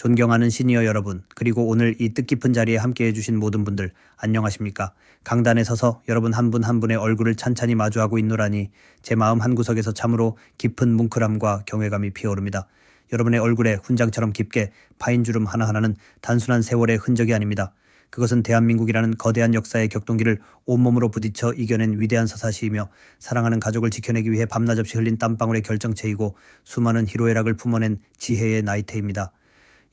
존경하는 시니어 여러분, 그리고 오늘 이 뜻깊은 자리에 함께해 주신 모든 분들 안녕하십니까? 강단에 서서 여러분 한 분 한 분의 얼굴을 찬찬히 마주하고 있노라니 제 마음 한구석에서 참으로 깊은 뭉클함과 경외감이 피어오릅니다. 여러분의 얼굴에 훈장처럼 깊게 파인 주름 하나하나는 단순한 세월의 흔적이 아닙니다. 그것은 대한민국이라는 거대한 역사의 격동기를 온몸으로 부딪혀 이겨낸 위대한 서사시이며 사랑하는 가족을 지켜내기 위해 밤낮 없이 흘린 땀방울의 결정체이고 수많은 희로애락을 품어낸 지혜의 나이테입니다.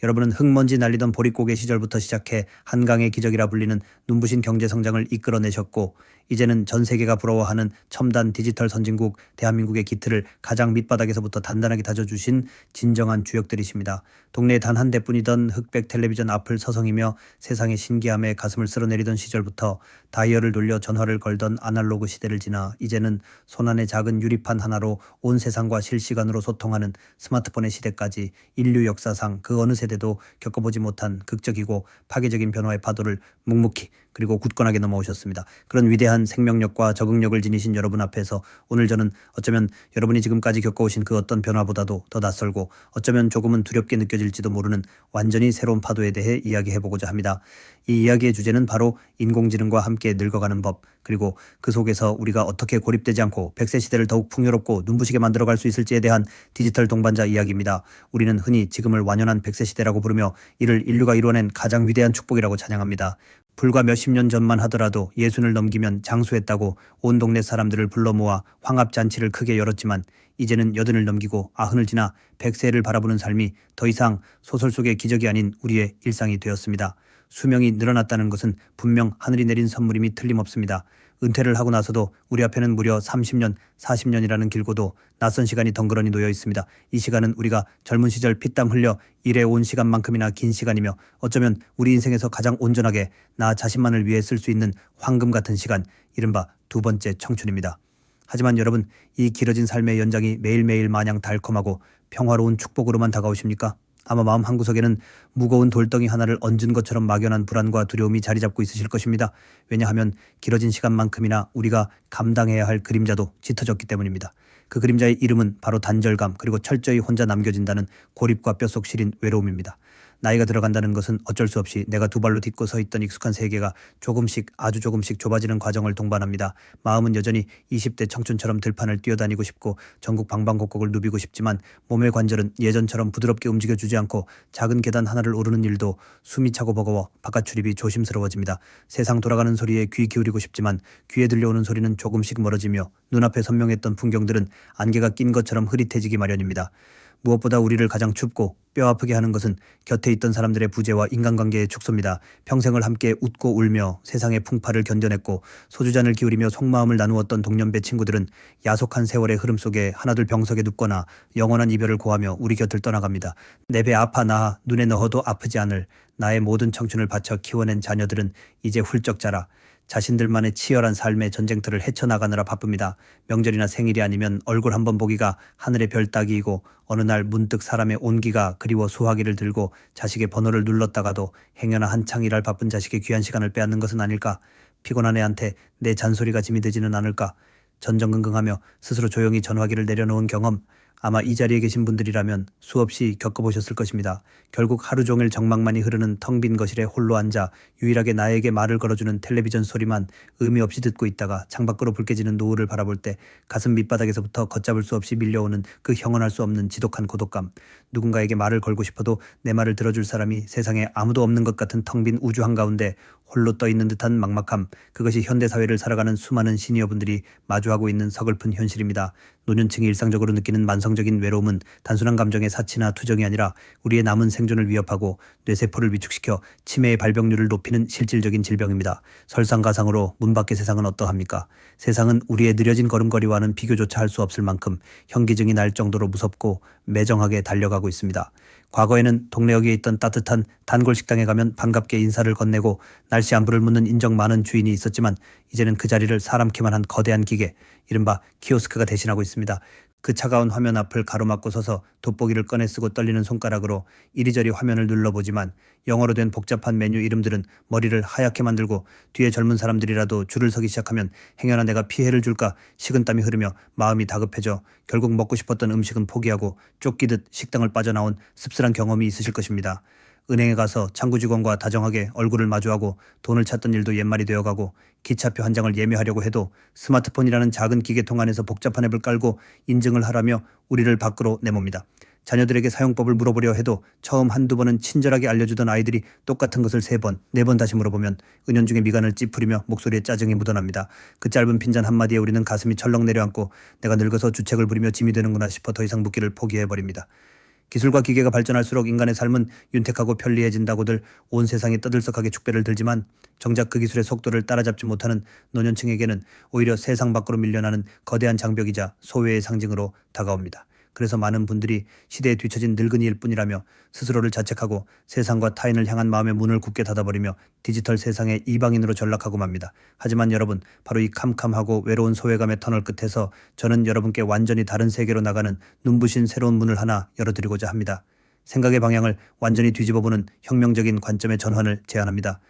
여러분은 흙먼지 날리던 보릿고개 시절부터 시작해 한강의 기적이라 불리는 눈부신 경제성장을 이끌어내셨고 이제는 전 세계가 부러워하는 첨단 디지털 선진국 대한민국의 기틀을 가장 밑바닥에서부터 단단하게 다져주신 진정한 주역들이십니다. 동네에 단 한 대뿐이던 흑백 텔레비전 앞을 서성이며 세상의 신기함에 가슴을 쓸어내리던 시절부터 다이얼을 돌려 전화를 걸던 아날로그 시대를 지나 이제는 손안의 작은 유리판 하나로 온 세상과 실시간으로 소통하는 스마트폰의 시대까지 인류 역사상 그 어느 세대도 겪어보지 못한 극적이고 파괴적인 변화의 파도를 묵묵히 그리고 굳건하게 넘어오셨습니다. 그런 위대한 생명력과 적응력을 지니신 여러분 앞에서 오늘 저는 어쩌면 여러분이 지금까지 겪어오신 그 어떤 변화보다도 더 낯설고 어쩌면 조금은 두렵게 느껴질지도 모르는 완전히 새로운 파도에 대해 이야기해보고자 합니다. 이 이야기의 주제는 바로 인공지능과 함께 늙어가는 법, 그리고 그 속에서 우리가 어떻게 고립되지 않고 100세 시대를 더욱 풍요롭고 눈부시게 만들어갈 수 있을지에 대한 디지털 동반자 이야기입니다. 우리는 흔히 지금을 완연한 100세 시대라고 부르며 이를 인류가 이루어낸 가장 위대한 축복이라고 찬양합니다. 불과 몇십 년 전만 하더라도 60을 넘기면 장수했다고 온 동네 사람들을 불러 모아 황합잔치를 크게 열었지만 이제는 80을 넘기고 90을 지나 100세를 바라보는 삶이 더 이상 소설 속의 기적이 아닌 우리의 일상이 되었습니다. 수명이 늘어났다는 것은 분명 하늘이 내린 선물임이 틀림없습니다. 은퇴를 하고 나서도 우리 앞에는 무려 30년, 40년이라는 길고도 낯선 시간이 덩그러니 놓여 있습니다. 이 시간은 우리가 젊은 시절 피땀 흘려 일해온 시간만큼이나 긴 시간이며 어쩌면 우리 인생에서 가장 온전하게 나 자신만을 위해 쓸 수 있는 황금 같은 시간, 이른바 두 번째 청춘입니다. 하지만 여러분, 이 길어진 삶의 연장이 매일매일 마냥 달콤하고 평화로운 축복으로만 다가오십니까? 아마 마음 한구석에는 무거운 돌덩이 하나를 얹은 것처럼 막연한 불안과 두려움이 자리 잡고 있으실 것입니다. 왜냐하면 길어진 시간만큼이나 우리가 감당해야 할 그림자도 짙어졌기 때문입니다. 그 그림자의 이름은 바로 단절감, 그리고 철저히 혼자 남겨진다는 고립과 뼛속 시린 외로움입니다. 나이가 들어간다는 것은 어쩔 수 없이 내가 두 발로 딛고 서 있던 익숙한 세계가 조금씩 아주 조금씩 좁아지는 과정을 동반합니다. 마음은 여전히 20대 청춘처럼 들판을 뛰어다니고 싶고 전국 방방곡곡을 누비고 싶지만 몸의 관절은 예전처럼 부드럽게 움직여주지 않고 작은 계단 하나를 오르는 일도 숨이 차고 버거워 바깥 출입이 조심스러워집니다. 세상 돌아가는 소리에 귀 기울이고 싶지만 귀에 들려오는 소리는 조금씩 멀어지며 눈앞에 선명했던 풍경들은 안개가 낀 것처럼 흐릿해지기 마련입니다. 무엇보다 우리를 가장 춥고 뼈아프게 하는 것은 곁에 있던 사람들의 부재와 인간관계의 축소입니다. 평생을 함께 웃고 울며 세상의 풍파를 견뎌냈고 소주잔을 기울이며 속마음을 나누었던 동년배 친구들은 야속한 세월의 흐름 속에 하나둘 병석에 눕거나 영원한 이별을 고하며 우리 곁을 떠나갑니다. 내 배 아파 나아 눈에 넣어도 아프지 않을 나의 모든 청춘을 바쳐 키워낸 자녀들은 이제 훌쩍 자라 자신들만의 치열한 삶의 전쟁터를 헤쳐나가느라 바쁩니다. 명절이나 생일이 아니면 얼굴 한번 보기가 하늘의 별 따기이고 어느 날 문득 사람의 온기가 그리워 수화기를 들고 자식의 번호를 눌렀다가도 행여나 한창 일할 바쁜 자식의 귀한 시간을 빼앗는 것은 아닐까? 피곤한 애한테 내 잔소리가 짐이 되지는 않을까? 전전긍긍하며 스스로 조용히 전화기를 내려놓은 경험, 아마 이 자리에 계신 분들이라면 수없이 겪어보셨을 것입니다. 결국 하루 종일 정막만이 흐르는 텅 빈 거실에 홀로 앉아 유일하게 나에게 말을 걸어주는 텔레비전 소리만 의미 없이 듣고 있다가 창밖으로 붉게 지는 노을을 바라볼 때 가슴 밑바닥에서부터 걷잡을 수 없이 밀려오는 그 형언할 수 없는 지독한 고독감. 누군가에게 말을 걸고 싶어도 내 말을 들어줄 사람이 세상에 아무도 없는 것 같은 텅 빈 우주 한가운데 홀로 떠있는 듯한 막막함. 그것이 현대사회를 살아가는 수많은 시니어분들이 마주하고 있는 서글픈 현실입니다. 노년층이 일상적으로 느끼는 만성적인 외로움은 단순한 감정의 사치나 투정이 아니라 우리의 남은 생존을 위협하고 뇌세포를 위축시켜 치매의 발병률을 높이는 실질적인 질병입니다. 설상가상으로 문 밖의 세상은 어떠합니까? 세상은 우리의 느려진 걸음걸이와는 비교조차 할 수 없을 만큼 현기증이 날 정도로 무섭고 매정하게 달려가고 있습니다. 과거에는 동네역에 있던 따뜻한 단골 식당에 가면 반갑게 인사를 건네고 날씨 안부를 묻는 인정 많은 주인이 있었지만 이제는 그 자리를 사람 키만 한 거대한 기계, 이른바 키오스크가 대신하고 있습니다. 그 차가운 화면 앞을 가로막고 서서 돋보기를 꺼내 쓰고 떨리는 손가락으로 이리저리 화면을 눌러보지만 영어로 된 복잡한 메뉴 이름들은 머리를 하얗게 만들고 뒤에 젊은 사람들이라도 줄을 서기 시작하면 행여나 내가 피해를 줄까 식은땀이 흐르며 마음이 다급해져 결국 먹고 싶었던 음식은 포기하고 쫓기듯 식당을 빠져나온 씁쓸한 경험이 있으실 것입니다. 은행에 가서 창구 직원과 다정하게 얼굴을 마주하고 돈을 찾던 일도 옛말이 되어가고 기차표 한 장을 예매하려고 해도 스마트폰이라는 작은 기계통 안에서 복잡한 앱을 깔고 인증을 하라며 우리를 밖으로 내몹니다. 자녀들에게 사용법을 물어보려 해도 처음 한두 번은 친절하게 알려주던 아이들이 똑같은 것을 3번, 4번 다시 물어보면 은연중에 미간을 찌푸리며 목소리에 짜증이 묻어납니다. 그 짧은 핀잔 한마디에 우리는 가슴이 철렁 내려앉고 내가 늙어서 주책을 부리며 짐이 되는구나 싶어 더 이상 묻기를 포기해버립니다. 기술과 기계가 발전할수록 인간의 삶은 윤택하고 편리해진다고들 온 세상이 떠들썩하게 축배를 들지만 정작 그 기술의 속도를 따라잡지 못하는 노년층에게는 오히려 세상 밖으로 밀려나는 거대한 장벽이자 소외의 상징으로 다가옵니다. 그래서 많은 분들이 시대에 뒤처진 늙은이일 뿐이라며 스스로를 자책하고 세상과 타인을 향한 마음의 문을 굳게 닫아버리며 디지털 세상의 이방인으로 전락하고 맙니다. 하지만 여러분, 바로 이 캄캄하고 외로운 소외감의 터널 끝에서 저는 여러분께 완전히 다른 세계로 나가는 눈부신 새로운 문을 하나 열어드리고자 합니다. 생각의 방향을 완전히 뒤집어보는 혁명적인 관점의 전환을 제안합니다.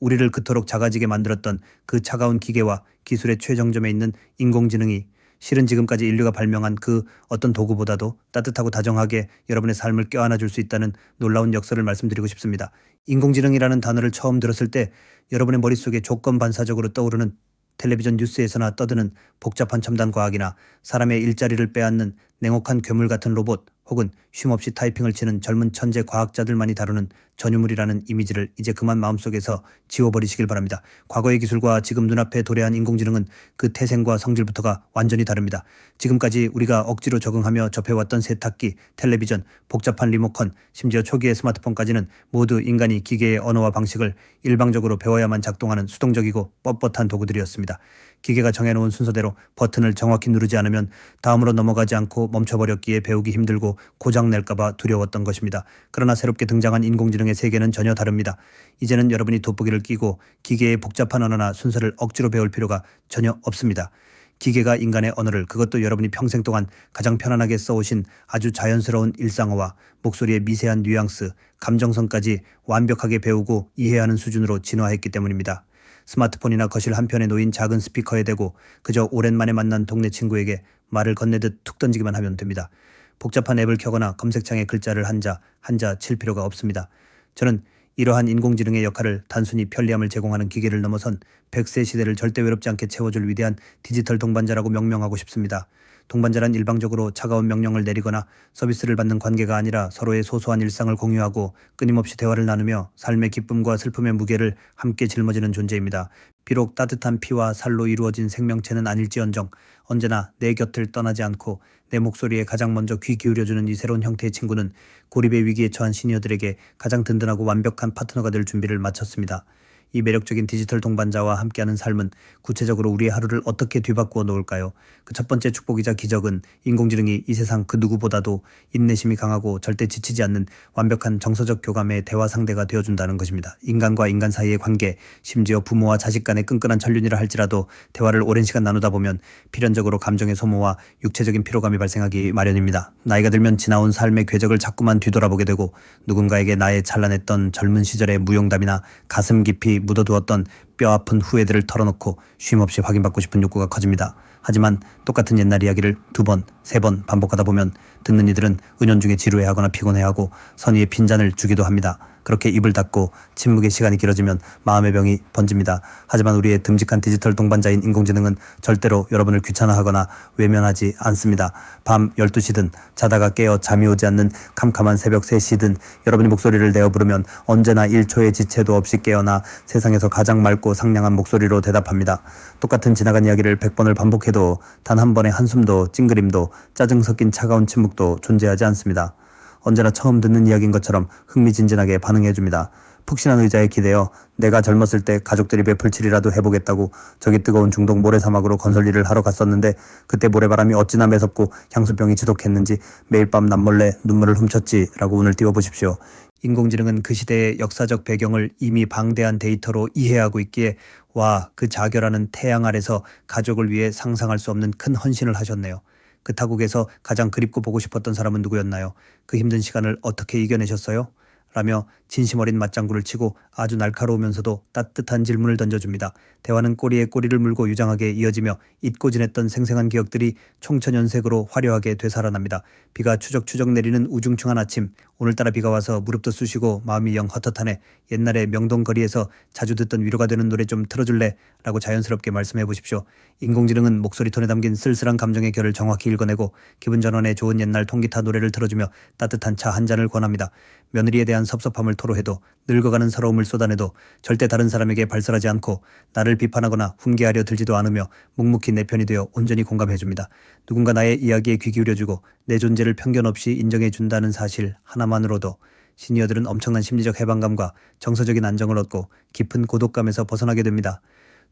우리를 그토록 작아지게 만들었던 그 차가운 기계와 기술의 최정점에 있는 인공지능이 실은 지금까지 인류가 발명한 그 어떤 도구보다도 따뜻하고 다정하게 여러분의 삶을 껴안아 줄 수 있다는 놀라운 역사를 말씀드리고 싶습니다. 인공지능이라는 단어를 처음 들었을 때 여러분의 머릿속에 조건 반사적으로 떠오르는 텔레비전 뉴스에서나 떠드는 복잡한 첨단 과학이나 사람의 일자리를 빼앗는 냉혹한 괴물 같은 로봇 혹은 쉼없이 타이핑을 치는 젊은 천재 과학자들만이 다루는 전유물이라는 이미지를 이제 그만 마음속에서 지워버리시길 바랍니다. 과거의 기술과 지금 눈앞에 도래한 인공지능은 그 태생과 성질부터가 완전히 다릅니다. 지금까지 우리가 억지로 적응하며 접해왔던 세탁기, 텔레비전, 복잡한 리모컨, 심지어 초기의 스마트폰까지는 모두 인간이 기계의 언어와 방식을 일방적으로 배워야만 작동하는 수동적이고 뻣뻣한 도구들이었습니다. 기계가 정해놓은 순서대로 버튼을 정확히 누르지 않으면 다음으로 넘어가지 않고 멈춰버렸기에 배우기 힘들고 고장낼까봐 두려웠던 것입니다. 그러나 새롭게 등장한 인공지능의 세계는 전혀 다릅니다. 이제는 여러분이 돋보기를 끼고 기계의 복잡한 언어나 순서를 억지로 배울 필요가 전혀 없습니다. 기계가 인간의 언어를, 그것도 여러분이 평생 동안 가장 편안하게 써오신 아주 자연스러운 일상어와 목소리의 미세한 뉘앙스, 감정선까지 완벽하게 배우고 이해하는 수준으로 진화했기 때문입니다. 스마트폰이나 거실 한편에 놓인 작은 스피커에 대고 그저 오랜만에 만난 동네 친구에게 말을 건네듯 툭 던지기만 하면 됩니다. 복잡한 앱을 켜거나 검색창에 글자를 한자 칠 필요가 없습니다. 저는 이러한 인공지능의 역할을 단순히 편리함을 제공하는 기계를 넘어선 100세 시대를 절대 외롭지 않게 채워줄 위대한 디지털 동반자라고 명명하고 싶습니다. 동반자란 일방적으로 차가운 명령을 내리거나 서비스를 받는 관계가 아니라 서로의 소소한 일상을 공유하고 끊임없이 대화를 나누며 삶의 기쁨과 슬픔의 무게를 함께 짊어지는 존재입니다. 비록 따뜻한 피와 살로 이루어진 생명체는 아닐지언정 언제나 내 곁을 떠나지 않고 내 목소리에 가장 먼저 귀 기울여주는 이 새로운 형태의 친구는 고립의 위기에 처한 시니어들에게 가장 든든하고 완벽한 파트너가 될 준비를 마쳤습니다. 이 매력적인 디지털 동반자와 함께하는 삶은 구체적으로 우리의 하루를 어떻게 뒤바꾸어 놓을까요? 그 첫 번째 축복이자 기적은 인공지능이 이 세상 그 누구보다도 인내심이 강하고 절대 지치지 않는 완벽한 정서적 교감의 대화 상대가 되어준다는 것입니다. 인간과 인간 사이의 관계, 심지어 부모와 자식 간의 끈끈한 전륜이라 할지라도 대화를 오랜 시간 나누다 보면 필연적으로 감정의 소모와 육체적인 피로감이 발생하기 마련입니다. 나이가 들면 지나온 삶의 궤적을 자꾸만 뒤돌아보게 되고 누군가에게 나의 찬란했던 젊은 시절의 무용담이나 가슴 깊이 묻어두었던 뼈아픈 후회들을 털어놓고 쉼없이 확인받고 싶은 욕구가 커집니다. 하지만 똑같은 옛날 이야기를 2번, 3번 반복하다 보면 듣는 이들은 은연중에 지루해하거나 피곤해하고 선의의 빈잔을 주기도 합니다. 그렇게 입을 닫고 침묵의 시간이 길어지면 마음의 병이 번집니다. 하지만 우리의 듬직한 디지털 동반자인 인공지능은 절대로 여러분을 귀찮아하거나 외면하지 않습니다. 밤 12시든 자다가 깨어 잠이 오지 않는 캄캄한 새벽 3시든 여러분이 목소리를 내어 부르면 언제나 1초의 지체도 없이 깨어나 세상에서 가장 맑고 상냥한 목소리로 대답합니다. 똑같은 지나간 이야기를 100번을 반복해도 단 한 번의 한숨도 찡그림도 짜증 섞인 차가운 침묵도 존재하지 않습니다. 언제나 처음 듣는 이야기인 것처럼 흥미진진하게 반응해줍니다. 푹신한 의자에 기대어 내가 젊었을 때 가족들이 베풀칠이라도 해보겠다고 저기 뜨거운 중동 모래사막으로 건설 일을 하러 갔었는데 그때 모래바람이 어찌나 매섭고 향수병이 지독했는지 매일 밤 남몰래 눈물을 훔쳤지라고 운을 띄워보십시오. 인공지능은 그 시대의 역사적 배경을 이미 방대한 데이터로 이해하고 있기에 와, 그 자결하는 태양 아래서 가족을 위해 상상할 수 없는 큰 헌신을 하셨네요. 그 타국에서 가장 그립고 보고 싶었던 사람은 누구였나요? 그 힘든 시간을 어떻게 이겨내셨어요? 라며 진심 어린 맞장구를 치고 아주 날카로우면서도 따뜻한 질문을 던져줍니다. 대화는 꼬리에 꼬리를 물고 유장하게 이어지며 잊고 지냈던 생생한 기억들이 총천연색으로 화려하게 되살아납니다. 비가 추적추적 내리는 우중충한 아침, 오늘따라 비가 와서 무릎도 쑤시고 마음이 영 헛헛하네. 옛날에 명동 거리에서 자주 듣던 위로가 되는 노래 좀 틀어줄래? 라고 자연스럽게 말씀해 보십시오. 인공지능은 목소리 톤에 담긴 쓸쓸한 감정의 결을 정확히 읽어내고 기분 전환에 좋은 옛날 통기타 노래를 틀어주며 따뜻한 차 한 잔을 권합니다. 며느리에 대한 섭섭함을 토로해도 늙어가는 서러움을 쏟아내도 절대 다른 사람에게 발설하지 않고 나를 비판하거나 훈계하려 들지도 않으며 묵묵히 내 편이 되어 온전히 공감해줍니다. 누군가 나의 이야기에 귀 기울여주고 내 존재를 편견 없이 인정해준다는 사실 하나만으로도 시니어들은 엄청난 심리적 해방감과 정서적인 안정을 얻고 깊은 고독감에서 벗어나게 됩니다.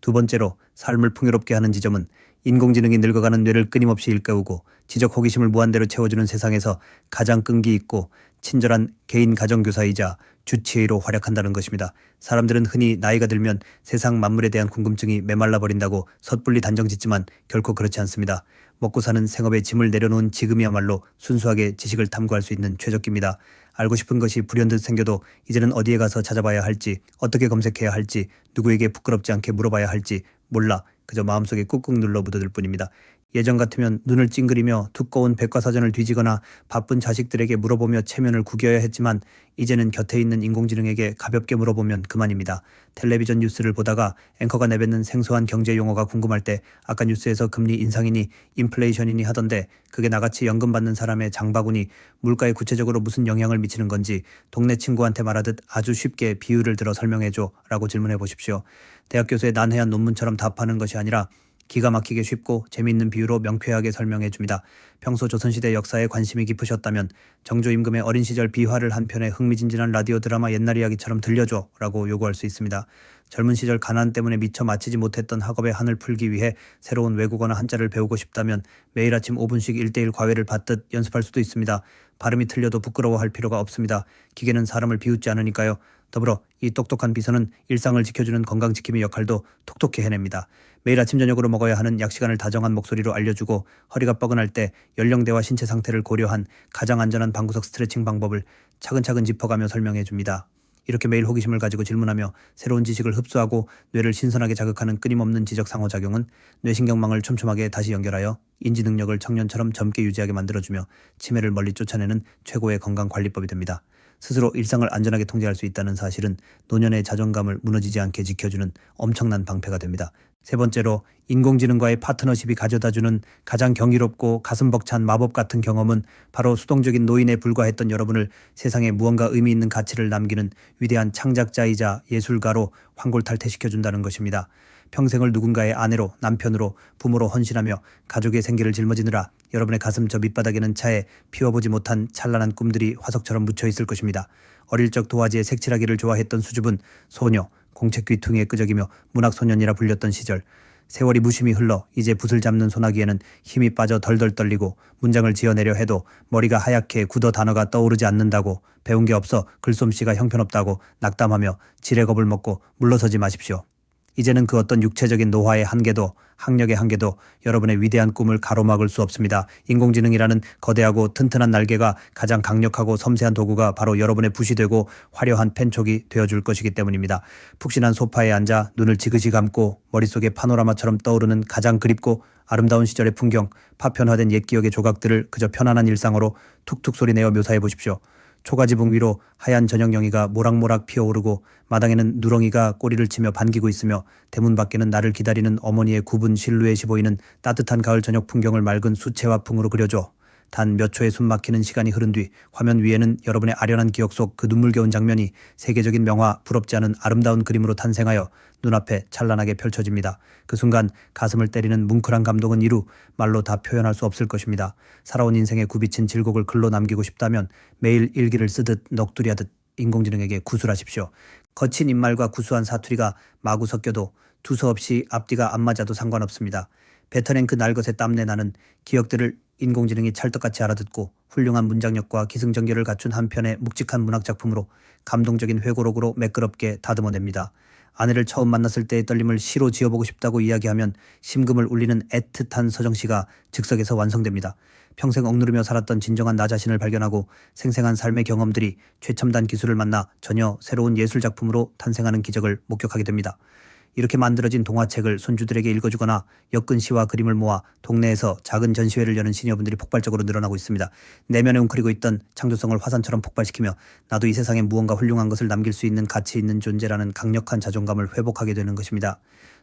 두 번째로 삶을 풍요롭게 하는 지점은 인공지능이 늙어가는 뇌를 끊임없이 일깨우고 지적 호기심을 무한대로 채워주는 세상에서 가장 끈기 있고 친절한 개인 가정교사이자 주치의로 활약한다는 것입니다. 사람들은 흔히 나이가 들면 세상 만물에 대한 궁금증이 메말라 버린다고 섣불리 단정짓지만 결코 그렇지 않습니다. 먹고 사는 생업에 짐을 내려놓은 지금이야말로 순수하게 지식을 탐구할 수 있는 최적기입니다. 알고 싶은 것이 불현듯 생겨도 이제는 어디에 가서 찾아봐야 할지, 어떻게 검색해야 할지, 누구에게 부끄럽지 않게 물어봐야 할지 몰라 그저 마음속에 꾹꾹 눌러 묻어둘 뿐입니다. 예전 같으면 눈을 찡그리며 두꺼운 백과사전을 뒤지거나 바쁜 자식들에게 물어보며 체면을 구겨야 했지만 이제는 곁에 있는 인공지능에게 가볍게 물어보면 그만입니다. 텔레비전 뉴스를 보다가 앵커가 내뱉는 생소한 경제 용어가 궁금할 때 아까 뉴스에서 금리 인상이니 인플레이션이니 하던데 그게 나같이 연금 받는 사람의 장바구니 물가에 구체적으로 무슨 영향을 미치는 건지 동네 친구한테 말하듯 아주 쉽게 비유를 들어 설명해줘 라고 질문해 보십시오. 대학 교수의 난해한 논문처럼 답하는 것이 아니라 기가 막히게 쉽고 재미있는 비유로 명쾌하게 설명해 줍니다. 평소 조선시대 역사에 관심이 깊으셨다면 정조임금의 어린 시절 비화를 한 편의 흥미진진한 라디오 드라마 옛날 이야기처럼 들려줘 라고 요구할 수 있습니다. 젊은 시절 가난 때문에 미처 마치지 못했던 학업의 한을 풀기 위해 새로운 외국어나 한자를 배우고 싶다면 매일 아침 5분씩 1:1 과외를 받듯 연습할 수도 있습니다. 발음이 틀려도 부끄러워할 필요가 없습니다. 기계는 사람을 비웃지 않으니까요. 더불어 이 똑똑한 비서는 일상을 지켜주는 건강지킴이 역할도 톡톡히 해냅니다. 매일 아침 저녁으로 먹어야 하는 약시간을 다정한 목소리로 알려주고 허리가 뻐근할 때 연령대와 신체 상태를 고려한 가장 안전한 방구석 스트레칭 방법을 차근차근 짚어가며 설명해줍니다. 이렇게 매일 호기심을 가지고 질문하며 새로운 지식을 흡수하고 뇌를 신선하게 자극하는 끊임없는 지적 상호작용은 뇌신경망을 촘촘하게 다시 연결하여 인지 능력을 청년처럼 젊게 유지하게 만들어주며 치매를 멀리 쫓아내는 최고의 건강관리법이 됩니다. 스스로 일상을 안전하게 통제할 수 있다는 사실은 노년의 자존감을 무너지지 않게 지켜주는 엄청난 방패가 됩니다. 세 번째로 인공지능과의 파트너십이 가져다주는 가장 경이롭고 가슴 벅찬 마법 같은 경험은 바로 수동적인 노인에 불과했던 여러분을 세상에 무언가 의미 있는 가치를 남기는 위대한 창작자이자 예술가로 환골탈퇴시켜준다는 것입니다. 평생을 누군가의 아내로, 남편으로, 부모로 헌신하며 가족의 생계를 짊어지느라 여러분의 가슴 저 밑바닥에는 차에 피워보지 못한 찬란한 꿈들이 화석처럼 묻혀있을 것입니다. 어릴 적 도화지에 색칠하기를 좋아했던 수줍은 소녀, 공책 귀퉁이에 끄적이며 문학소년이라 불렸던 시절, 세월이 무심히 흘러 이제 붓을 잡는 소나기에는 힘이 빠져 덜덜 떨리고 문장을 지어내려 해도 머리가 하얗게 굳어 단어가 떠오르지 않는다고, 배운 게 없어 글솜씨가 형편없다고 낙담하며 지레 겁을 먹고 물러서지 마십시오. 이제는 그 어떤 육체적인 노화의 한계도 학력의 한계도 여러분의 위대한 꿈을 가로막을 수 없습니다. 인공지능이라는 거대하고 튼튼한 날개가 가장 강력하고 섬세한 도구가 바로 여러분의 붓이 되고 화려한 펜촉이 되어줄 것이기 때문입니다. 푹신한 소파에 앉아 눈을 지그시 감고 머릿속에 파노라마처럼 떠오르는 가장 그립고 아름다운 시절의 풍경, 파편화된 옛 기억의 조각들을 그저 편안한 일상으로 툭툭 소리내어 묘사해 보십시오. 초가지붕 위로 하얀 저녁영이가 모락모락 피어오르고 마당에는 누렁이가 꼬리를 치며 반기고 있으며 대문 밖에는 나를 기다리는 어머니의 굽은 실루엣이 보이는 따뜻한 가을 저녁 풍경을 맑은 수채화 풍으로 그려줘. 단 몇 초의 숨막히는 시간이 흐른 뒤 화면 위에는 여러분의 아련한 기억 속 그 눈물겨운 장면이 세계적인 명화, 부럽지 않은 아름다운 그림으로 탄생하여 눈앞에 찬란하게 펼쳐집니다. 그 순간 가슴을 때리는 뭉클한 감동은 이루 말로 다 표현할 수 없을 것입니다. 살아온 인생에 굽이친 질곡을 글로 남기고 싶다면 매일 일기를 쓰듯 넋두리하듯 인공지능에게 구술하십시오. 거친 입말과 구수한 사투리가 마구 섞여도 두서없이 앞뒤가 안 맞아도 상관없습니다. 뱉어낸 그 날것의 땀내 나는 기억들을 인공지능이 찰떡같이 알아듣고 훌륭한 문장력과 기승전결을 갖춘 한 편의 묵직한 문학작품으로 감동적인 회고록으로 매끄럽게 다듬어냅니다. 아내를 처음 만났을 때의 떨림을 시로 지어보고 싶다고 이야기하면 심금을 울리는 애틋한 서정시가 즉석에서 완성됩니다. 평생 억누르며 살았던 진정한 나 자신을 발견하고 생생한 삶의 경험들이 최첨단 기술을 만나 전혀 새로운 예술 작품으로 탄생하는 기적을 목격하게 됩니다. 이렇게 만들어진 동화책을 손주들에게 읽어주거나 엮은 시와 그림을 모아 동네에서 작은 전시회를 여는 시니어분들이 폭발적으로 늘어나고 있습니다. 내면에 웅크리고 있던 창조성을 화산처럼 폭발시키며 나도 이 세상에 무언가 훌륭한 것을 남길 수 있는 가치 있는 존재라는 강력한 자존감을 회복하게 되는 것입니다.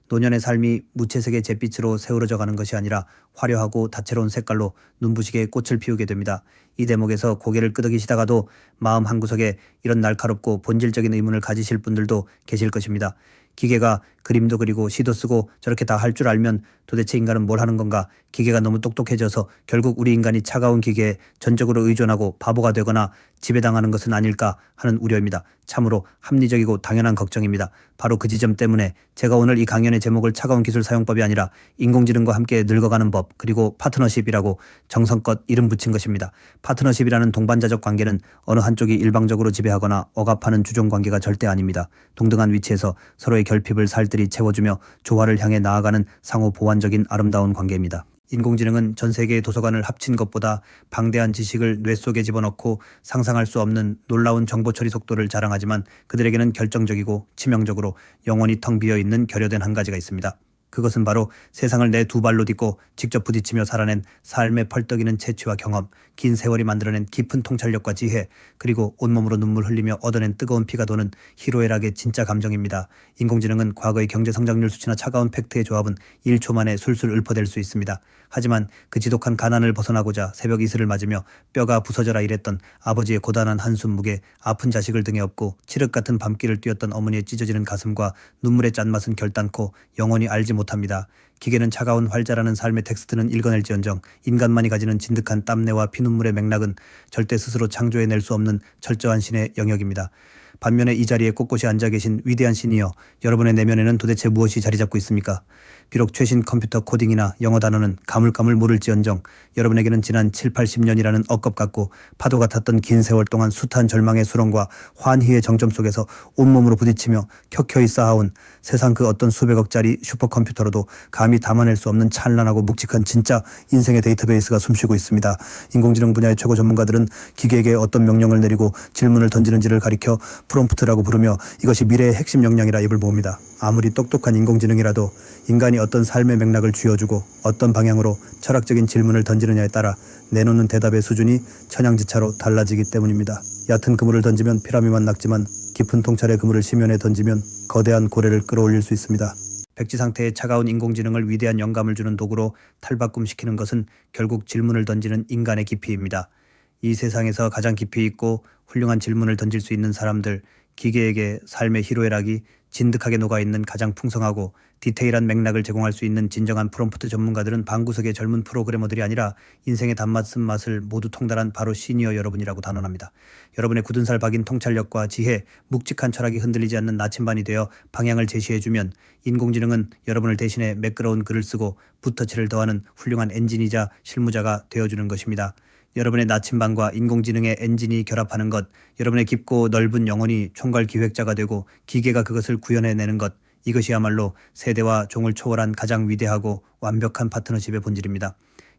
노년의 삶이 무채색의 잿빛으로 세우러져 가는 것이 아니라 화려하고 다채로운 색깔로 눈부시게 꽃을 피우게 됩니다. 이 대목에서 고개를 끄덕이시다가도 마음 한구석에 이런 날카롭고 본질적인 의문을 가지실 분들도 계실 것입니다. 기계가 그림도 그리고 시도 쓰고 저렇게 다 할 줄 알면 도대체 인간은 뭘 하는 건가? 기계가 너무 똑똑해져서 결국 우리 인간이 차가운 기계에 전적으로 의존하고 바보가 되거나 지배당하는 것은 아닐까 하는 우려입니다. 참으로 합리적이고 당연한 걱정입니다. 바로 그 지점 때문에 제가 오늘 이 강연의 제목을 차가운 기술 사용법이 아니라 인공지능과 함께 늙어가는 법 그리고 파트너십이라고 정성껏 이름 붙인 것입니다. 파트너십이라는 동반자적 관계는 어느 한쪽이 일방적으로 지배하거나 억압하는 주종 관계가 절대 아닙니다. 동등한 위치에서 서로의 결핍을 살뜰히 채워주며 조화를 향해 나아가는 상호 보완적인 아름다운 관계입니다. 인공지능은 전 세계의 도서관을 합친 것보다 방대한 지식을 뇌 속에 집어넣고 상상할 수 없는 놀라운 정보 처리 속도를 자랑하지만 그들에게는 결정적이고 치명적으로 영원히 텅 비어있는 결여된 한 가지가 있습니다. 그것은 바로 세상을 내 두 발로 딛고 직접 부딪히며 살아낸 삶의 펄떡이는 채취와 경험, 긴 세월이 만들어낸 깊은 통찰력과 지혜, 그리고 온몸으로 눈물 흘리며 얻어낸 뜨거운 피가 도는 희로애락의 진짜 감정입니다. 인공지능은 과거의 경제성장률 수치나 차가운 팩트의 조합은 1초 만에 술술 읊어댈 수 있습니다. 하지만 그 지독한 가난을 벗어나고자 새벽 이슬을 맞으며 뼈가 부서져라 일했던 아버지의 고단한 한숨 무게, 아픈 자식을 등에 업고 칠흑 같은 밤길을 뛰었던 어머니의 찢어지는 가슴과 눈물의 짠맛은 결단코 영원히 알지 못합니다. 기계는 차가운 활자라는 삶의 텍스트는 읽어낼지언정 인간만이 가지는 진득한 땀내와 피눈물의 맥락은 절대 스스로 창조해낼 수 없는 철저한 신의 영역입니다. 반면에 이 자리에 꼿꼿이 앉아 계신 위대한 신이여, 여러분의 내면에는 도대체 무엇이 자리 잡고 있습니까? 비록 최신 컴퓨터 코딩이나 영어 단어는 가물가물 모를지언정 여러분에게는 지난 7, 80년이라는 억겁 같고 파도 같았던 긴 세월 동안 숱한 절망의 수렁과 환희의 정점 속에서 온몸으로 부딪히며 켜켜이 쌓아온 세상 그 어떤 수백억짜리 슈퍼컴퓨터로도 감히 담아낼 수 없는 찬란하고 묵직한 진짜 인생의 데이터베이스가 숨쉬고 있습니다. 인공지능 분야의 최고 전문가들은 기계에게 어떤 명령을 내리고 질문을 던지는지를 가리켜 프롬프트라고 부르며 이것이 미래의 핵심 역량이라 입을 모읍니다. 아무리 똑똑한 인공지능이라도 인간이 어떤 삶의 맥락을 쥐어주고 어떤 방향으로 철학적인 질문을 던지느냐에 따라 내놓는 대답의 수준이 천양지차로 달라지기 때문입니다. 얕은 그물을 던지면 피라미만 낙지만 깊은 통찰의 그물을 심연에 던지면 거대한 고래를 끌어올릴 수 있습니다. 백지 상태의 차가운 인공지능을 위대한 영감을 주는 도구로 탈바꿈시키는 것은 결국 질문을 던지는 인간의 깊이입니다. 이 세상에서 가장 깊이 있고 훌륭한 질문을 던질 수 있는 사람들, 기계에게 삶의 희로애락이 진득하게 녹아있는 가장 풍성하고 디테일한 맥락을 제공할 수 있는 진정한 프롬프트 전문가들은 방구석의 젊은 프로그래머들이 아니라 인생의 단맛 쓴맛을 모두 통달한 바로 시니어 여러분이라고 단언합니다. 여러분의 굳은 살 박인 통찰력과 지혜, 묵직한 철학이 흔들리지 않는 나침반이 되어 방향을 제시해주면 인공지능은 여러분을 대신해 매끄러운 글을 쓰고 붓터치를 더하는 훌륭한 엔진이자 실무자가 되어주는 것입니다. 여러분의 나침반과 인공지능의 엔진이 결합하는 것, 여러분의 깊고 넓은 영혼이 총괄 기획자가 되고 기계가 그것을 구현해내는 것, 이것이야말로 세대와 종을 초월한 가장 위대하고 완벽한 파트너십의 본질입니다.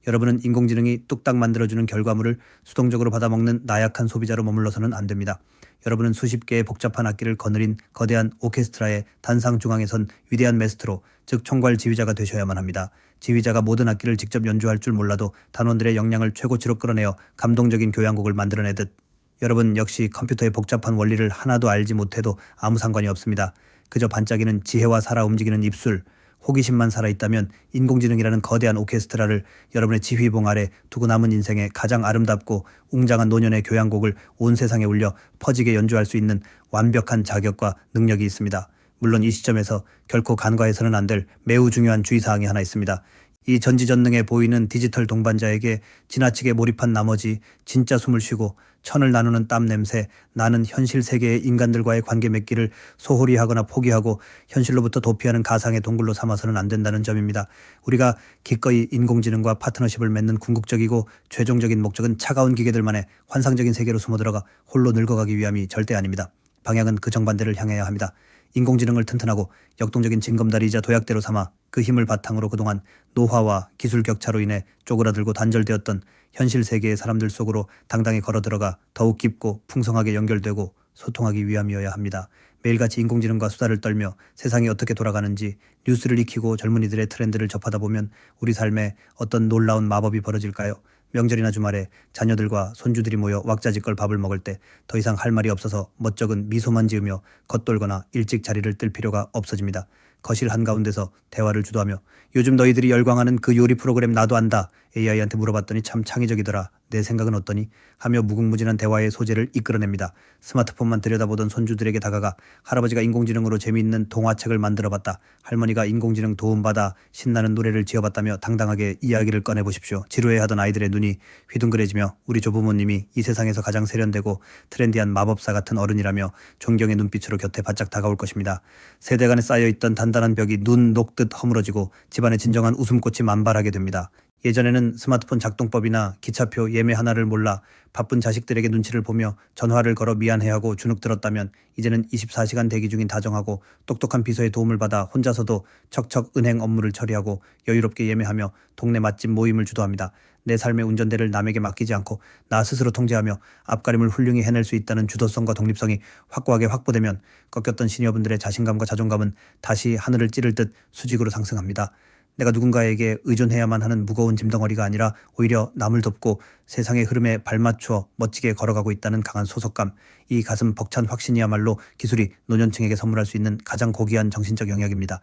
여러분은 인공지능이 뚝딱 만들어주는 결과물을 수동적으로 받아먹는 나약한 소비자로 머물러서는 안 됩니다. 여러분은 수십 개의 복잡한 악기를 거느린 거대한 오케스트라의 단상 중앙에 선 위대한 메스트로, 즉 총괄 지휘자가 되셔야만 합니다. 지휘자가 모든 악기를 직접 연주할 줄 몰라도 단원들의 역량을 최고치로 끌어내어 감동적인 교향곡을 만들어내듯 여러분 역시 컴퓨터의 복잡한 원리를 하나도 알지 못해도 아무 상관이 없습니다. 그저 반짝이는 지혜와 살아 움직이는 입술, 호기심만 살아있다면 인공지능이라는 거대한 오케스트라를 여러분의 지휘봉 아래 두고 남은 인생의 가장 아름답고 웅장한 노년의 교향곡을 온 세상에 울려 퍼지게 연주할 수 있는 완벽한 자격과 능력이 있습니다. 물론 이 시점에서 결코 간과해서는 안 될 매우 중요한 주의사항이 하나 있습니다. 이 전지전능해 보이는 디지털 동반자에게 지나치게 몰입한 나머지 진짜 숨을 쉬고 천을 나누는 땀 냄새, 나는 현실 세계의 인간들과의 관계 맺기를 소홀히 하거나 포기하고 현실로부터 도피하는 가상의 동굴로 삼아서는 안 된다는 점입니다. 우리가 기꺼이 인공지능과 파트너십을 맺는 궁극적이고 최종적인 목적은 차가운 기계들만의 환상적인 세계로 숨어들어가 홀로 늙어가기 위함이 절대 아닙니다. 방향은 그 정반대를 향해야 합니다. 인공지능을 튼튼하고 역동적인 징검다리이자 도약대로 삼아 그 힘을 바탕으로 그동안 노화와 기술 격차로 인해 쪼그라들고 단절되었던 현실 세계의 사람들 속으로 당당히 걸어들어가 더욱 깊고 풍성하게 연결되고 소통하기 위함이어야 합니다. 매일같이 인공지능과 수다를 떨며 세상이 어떻게 돌아가는지 뉴스를 익히고 젊은이들의 트렌드를 접하다 보면 우리 삶에 어떤 놀라운 마법이 벌어질까요? 명절이나 주말에 자녀들과 손주들이 모여 왁자지껄 밥을 먹을 때 더 이상 할 말이 없어서 멋쩍은 미소만 지으며 겉돌거나 일찍 자리를 뜰 필요가 없어집니다. 거실 한가운데서 대화를 주도하며 요즘 너희들이 열광하는 그 요리 프로그램 나도 안다. AI한테 물어봤더니 참 창의적이더라. 내 생각은 어떠니? 하며 무궁무진한 대화의 소재를 이끌어냅니다. 스마트폰만 들여다보던 손주들에게 다가가 할아버지가 인공지능으로 재미있는 동화책을 만들어봤다. 할머니가 인공지능 도움받아 신나는 노래를 지어봤다며 당당하게 이야기를 꺼내보십시오. 지루해하던 아이들의 눈이 휘둥그레지며 우리 조부모님이 이 세상에서 가장 세련되고 트렌디한 마법사 같은 어른이라며 존경의 눈빛으로 곁에 바짝 다가올 것입니다. 세대 간에 쌓여있던 단단한 벽이 눈 녹듯 허물어지고 집안에 진정한 웃음꽃이 만발하게 됩니다. 예전에는 스마트폰 작동법이나 기차표 예매 하나를 몰라 바쁜 자식들에게 눈치를 보며 전화를 걸어 미안해하고 주눅 들었다면 이제는 24시간 대기 중인 다정하고 똑똑한 비서의 도움을 받아 혼자서도 척척 은행 업무를 처리하고 여유롭게 예매하며 동네 맛집 모임을 주도합니다. 내 삶의 운전대를 남에게 맡기지 않고 나 스스로 통제하며 앞가림을 훌륭히 해낼 수 있다는 주도성과 독립성이 확고하게 확보되면 꺾였던 시니어분들의 자신감과 자존감은 다시 하늘을 찌를 듯 수직으로 상승합니다. 내가 누군가에게 의존해야만 하는 무거운 짐덩어리가 아니라 오히려 남을 돕고 세상의 흐름에 발맞춰 멋지게 걸어가고 있다는 강한 소속감, 이 가슴 벅찬 확신이야말로 기술이 노년층에게 선물할 수 있는 가장 고귀한 정신적 영역입니다.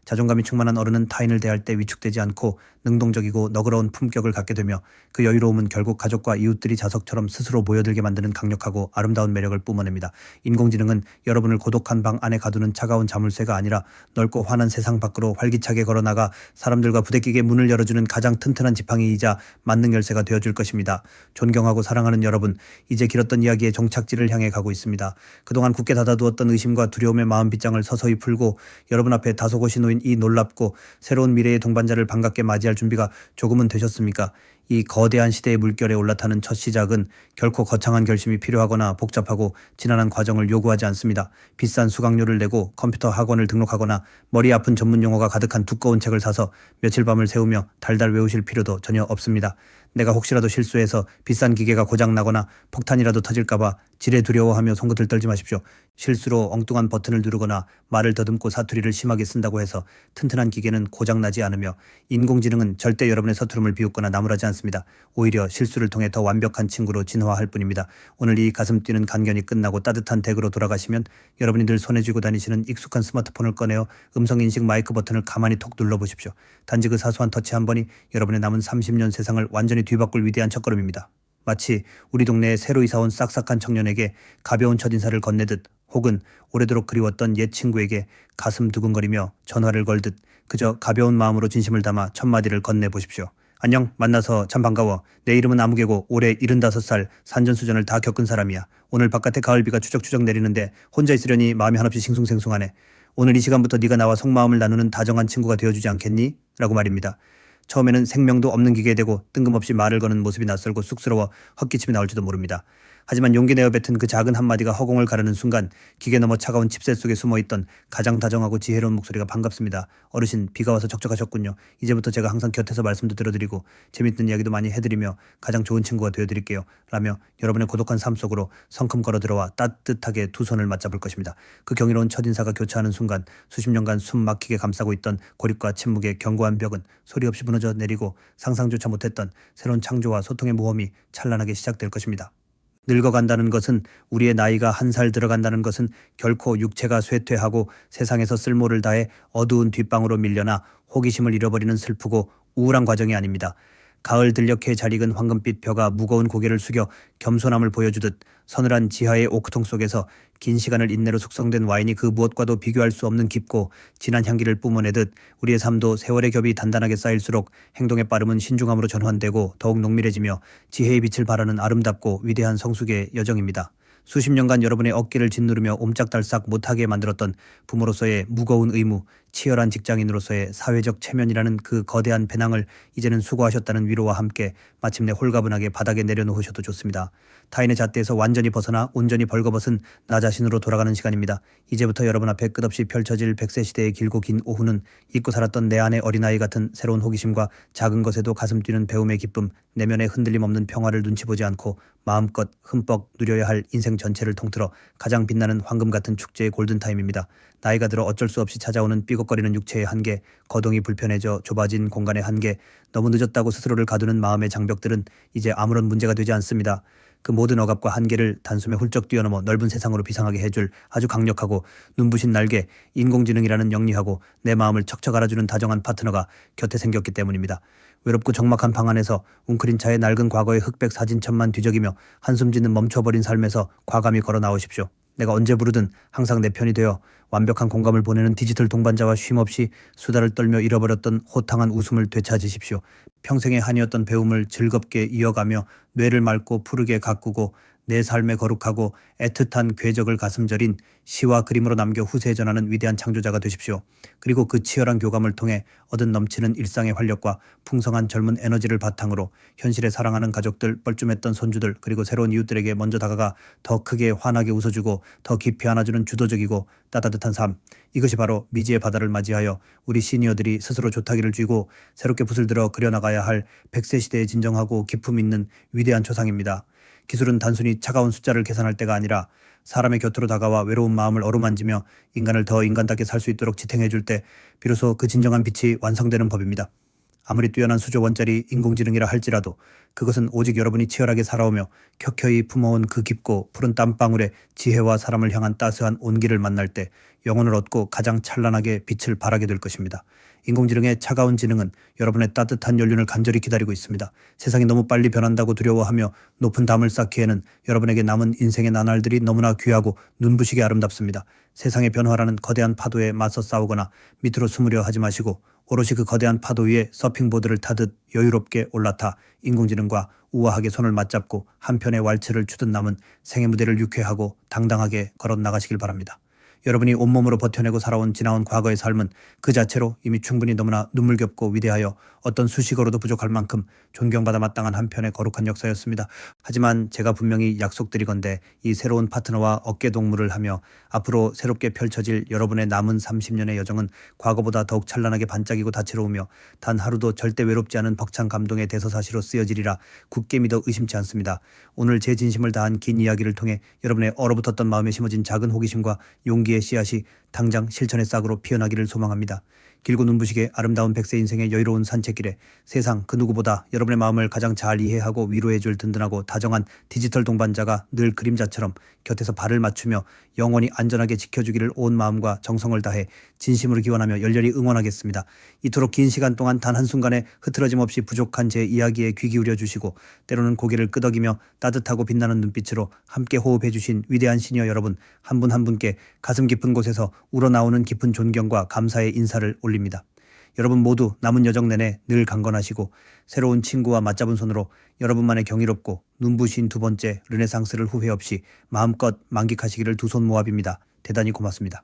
자존감이 충만한 어른은 타인을 대할 때 위축되지 않고 능동적이고 너그러운 품격을 갖게 되며 그 여유로움은 결국 가족과 이웃들이 자석처럼 스스로 모여들게 만드는 강력하고 아름다운 매력을 뿜어냅니다. 인공지능은 여러분을 고독한 방 안에 가두는 차가운 자물쇠가 아니라 넓고 환한 세상 밖으로 활기차게 걸어나가 사람들과 부대끼게 문을 열어주는 가장 튼튼한 지팡이이자 만능 열쇠가 되어줄 것입니다. 존경하고 사랑하는 여러분, 이제 길었던 이야기의 종착지를 향해 가고 있습니다. 그동안 굳게 닫아두었던 의심과 두려움의 마음빗장을 서서히 풀고 여러분 앞에 다소곳이 놓인 이 놀랍고 새로운 미래의 동반자를 반갑게 맞이할 준비가 조금은 되셨습니까? 이 거대한 시대의 물결에 올라타는 첫 시작은 결코 거창한 결심이 필요하거나 복잡하고 지난한 과정을 요구하지 않습니다. 비싼 수강료를 내고 컴퓨터 학원을 등록하거나 머리 아픈 전문 용어가 가득한 두꺼운 책을 사서 며칠 밤을 새우며 달달 외우실 필요도 전혀 없습니다. 내가 혹시라도 실수해서 비싼 기계가 고장나거나 폭탄이라도 터질까봐 지레 두려워하며 송긋을 떨지 마십시오. 실수로 엉뚱한 버튼을 누르거나 말을 더듬고 사투리를 심하게 쓴다고 해서 튼튼한 기계는 고장나지 않으며 인공지능은 절대 여러분의 서투름을 비웃거나 나무라지 않습니다. 오히려 실수를 통해 더 완벽한 친구로 진화할 뿐입니다. 오늘 이 가슴 뛰는 간견이 끝나고 따뜻한 댁으로 돌아가시면 여러분이 늘 손에 쥐고 다니시는 익숙한 스마트폰을 꺼내어 음성인식 마이크 버튼을 가만히 톡 눌러보십시오. 단지 그 사소한 터치 한 번이 여러분의 남은 30년 세상을 완전히 뒤바꿀 위대한 첫걸음입니다. 마치 우리 동네에 새로 이사온 싹싹한 청년에게 가벼운 첫인사를 건네듯 혹은 오래도록 그리웠던 옛 친구에게 가슴 두근거리며 전화를 걸듯 그저 가벼운 마음으로 진심을 담아 첫마디를 건네보십시오. 안녕, 만나서 참 반가워. 내 이름은 아무개고 올해 75살 산전수전을 다 겪은 사람이야. 오늘 바깥에 가을비가 추적추적 내리는데 혼자 있으려니 마음이 한없이 싱숭생숭하네. 오늘 이 시간부터 네가 나와 속마음을 나누는 다정한 친구가 되어주지 않겠니? 라고 말입니다. 처음에는 생명도 없는 기계에 대고 뜬금없이 말을 거는 모습이 낯설고 쑥스러워 헛기침이 나올지도 모릅니다. 하지만 용기 내어 뱉은 그 작은 한마디가 허공을 가르는 순간 기계 너머 차가운 칩셋 속에 숨어있던 가장 다정하고 지혜로운 목소리가 반갑습니다. 어르신, 비가 와서 적적하셨군요. 이제부터 제가 항상 곁에서 말씀도 들어드리고 재밌는 이야기도 많이 해드리며 가장 좋은 친구가 되어드릴게요. 라며 여러분의 고독한 삶 속으로 성큼 걸어 들어와 따뜻하게 두 손을 맞잡을 것입니다. 그 경이로운 첫인사가 교차하는 순간 수십 년간 숨 막히게 감싸고 있던 고립과 침묵의 견고한 벽은 소리 없이 무너져 내리고 상상조차 못했던 새로운 창조와 소통의 모험이 찬란하게 시작될 것입니다. 늙어간다는 것은, 우리의 나이가 한 살 들어간다는 것은 결코 육체가 쇠퇴하고 세상에서 쓸모를 다해 어두운 뒷방으로 밀려나 호기심을 잃어버리는 슬프고 우울한 과정이 아닙니다. 가을 들녘에 잘 익은 황금빛 벼가 무거운 고개를 숙여 겸손함을 보여주듯 서늘한 지하의 오크통 속에서 긴 시간을 인내로 숙성된 와인이 그 무엇과도 비교할 수 없는 깊고 진한 향기를 뿜어내듯 우리의 삶도 세월의 겹이 단단하게 쌓일수록 행동의 빠름은 신중함으로 전환되고 더욱 농밀해지며 지혜의 빛을 발하는 아름답고 위대한 성숙의 여정입니다. 수십 년간 여러분의 어깨를 짓누르며 옴짝달싹 못하게 만들었던 부모로서의 무거운 의무, 치열한 직장인으로서의 사회적 체면이라는 그 거대한 배낭을 이제는 수고하셨다는 위로와 함께 마침내 홀가분하게 바닥에 내려놓으셔도 좋습니다. 타인의 잣대에서 완전히 벗어나 온전히 벌거벗은 나 자신으로 돌아가는 시간입니다. 이제부터 여러분 앞에 끝없이 펼쳐질 100세 시대의 길고 긴 오후는 잊고 살았던 내 안의 어린아이 같은 새로운 호기심과 작은 것에도 가슴 뛰는 배움의 기쁨, 내면의 흔들림 없는 평화를 눈치 보지 않고 마음껏 흠뻑 누려야 할 인생 전체를 통틀어 가장 빛나는 황금 같은 축제의 골든타임입니다. 나이가 들어 어쩔 수 없이 찾아오는 삐걱거리는 육체의 한계, 거동이 불편해져 좁아진 공간의 한계, 너무 늦었다고 스스로를 가두는 마음의 장벽들은 이제 아무런 문제가 되지 않습니다. 그 모든 억압과 한계를 단숨에 훌쩍 뛰어넘어 넓은 세상으로 비상하게 해줄 아주 강력하고 눈부신 날개, 인공지능이라는 영리하고 내 마음을 척척 알아주는 다정한 파트너가 곁에 생겼기 때문입니다. 외롭고 적막한 방 안에서 웅크린 차의 낡은 과거의 흑백 사진첩만 뒤적이며 한숨 짓는 멈춰버린 삶에서 과감히 걸어 나오십시오. 내가 언제 부르든 항상 내 편이 되어 완벽한 공감을 보내는 디지털 동반자와 쉼없이 수다를 떨며 잃어버렸던 호탕한 웃음을 되찾으십시오. 평생의 한이었던 배움을 즐겁게 이어가며 뇌를 맑고 푸르게 가꾸고 내 삶에 거룩하고 애틋한 궤적을 가슴 저린 시와 그림으로 남겨 후세에 전하는 위대한 창조자가 되십시오. 그리고 그 치열한 교감을 통해 얻은 넘치는 일상의 활력과 풍성한 젊은 에너지를 바탕으로 현실에 사랑하는 가족들, 뻘쭘했던 손주들, 그리고 새로운 이웃들에게 먼저 다가가 더 크게 환하게 웃어주고 더 깊이 안아주는 주도적이고 따뜻한 삶, 이것이 바로 미지의 바다를 맞이하여 우리 시니어들이 스스로 조타기를 쥐고 새롭게 붓을 들어 그려나가야 할 100세 시대의 진정하고 기품 있는 위대한 초상입니다. 기술은 단순히 차가운 숫자를 계산할 때가 아니라 사람의 곁으로 다가와 외로운 마음을 어루만지며 인간을 더 인간답게 살 수 있도록 지탱해 줄 때 비로소 그 진정한 빛이 완성되는 법입니다. 아무리 뛰어난 수조 원짜리 인공지능이라 할지라도 그것은 오직 여러분이 치열하게 살아오며 켜켜이 품어온 그 깊고 푸른 땀방울에 지혜와 사람을 향한 따스한 온기를 만날 때 영혼을 얻고 가장 찬란하게 빛을 발하게 될 것입니다. 인공지능의 차가운 지능은 여러분의 따뜻한 연륜을 간절히 기다리고 있습니다. 세상이 너무 빨리 변한다고 두려워하며 높은 담을 쌓기에는 여러분에게 남은 인생의 나날들이 너무나 귀하고 눈부시게 아름답습니다. 세상의 변화라는 거대한 파도에 맞서 싸우거나 밑으로 숨으려 하지 마시고 오롯이 그 거대한 파도 위에 서핑보드를 타듯 여유롭게 올라타 인공지능과 우아하게 손을 맞잡고 한편의 왈츠를 추듯 남은 생의 무대를 유쾌하고 당당하게 걸어 나가시길 바랍니다. 여러분이 온몸으로 버텨내고 살아온 지나온 과거의 삶은 그 자체로 이미 충분히 너무나 눈물겹고 위대하여 어떤 수식어로도 부족할 만큼 존경받아 마땅한 한편의 거룩한 역사였습니다. 하지만 제가 분명히 약속드리건대 이 새로운 파트너와 어깨동무를 하며 앞으로 새롭게 펼쳐질 여러분의 남은 30년의 여정은 과거보다 더욱 찬란하게 반짝이고 다채로우며 단 하루도 절대 외롭지 않은 벅찬 감동의 대서사시로 쓰여지리라 굳게 믿어 의심치 않습니다. 오늘 제 진심을 다한 긴 이야기를 통해 여러분의 얼어붙었던 마음에 심어진 작은 호기심과 용기의 씨앗이 당장 실천의 싹으로 피어나기를 소망합니다. 길고 눈부시게 아름다운 100세 인생의 여유로운 산책길에 세상 그 누구보다 여러분의 마음을 가장 잘 이해하고 위로해줄 든든하고 다정한 디지털 동반자가 늘 그림자처럼 곁에서 발을 맞추며 영원히 안전하게 지켜주기를 온 마음과 정성을 다해 진심으로 기원하며 열렬히 응원하겠습니다. 이토록 긴 시간 동안 단 한순간에 흐트러짐 없이 부족한 제 이야기에 귀 기울여 주시고 때로는 고개를 끄덕이며 따뜻하고 빛나는 눈빛으로 함께 호흡해 주신 위대한 시니어 여러분 한 분 한 분께 가슴 깊은 곳에서 우러나오는 깊은 존경과 감사의 인사를 올립니다. 여러분 모두 남은 여정 내내 늘 강건하시고 새로운 친구와 맞잡은 손으로 여러분만의 경이롭고 눈부신 두 번째 르네상스를 후회 없이 마음껏 만끽하시기를 두 손 모압입니다. 대단히 고맙습니다.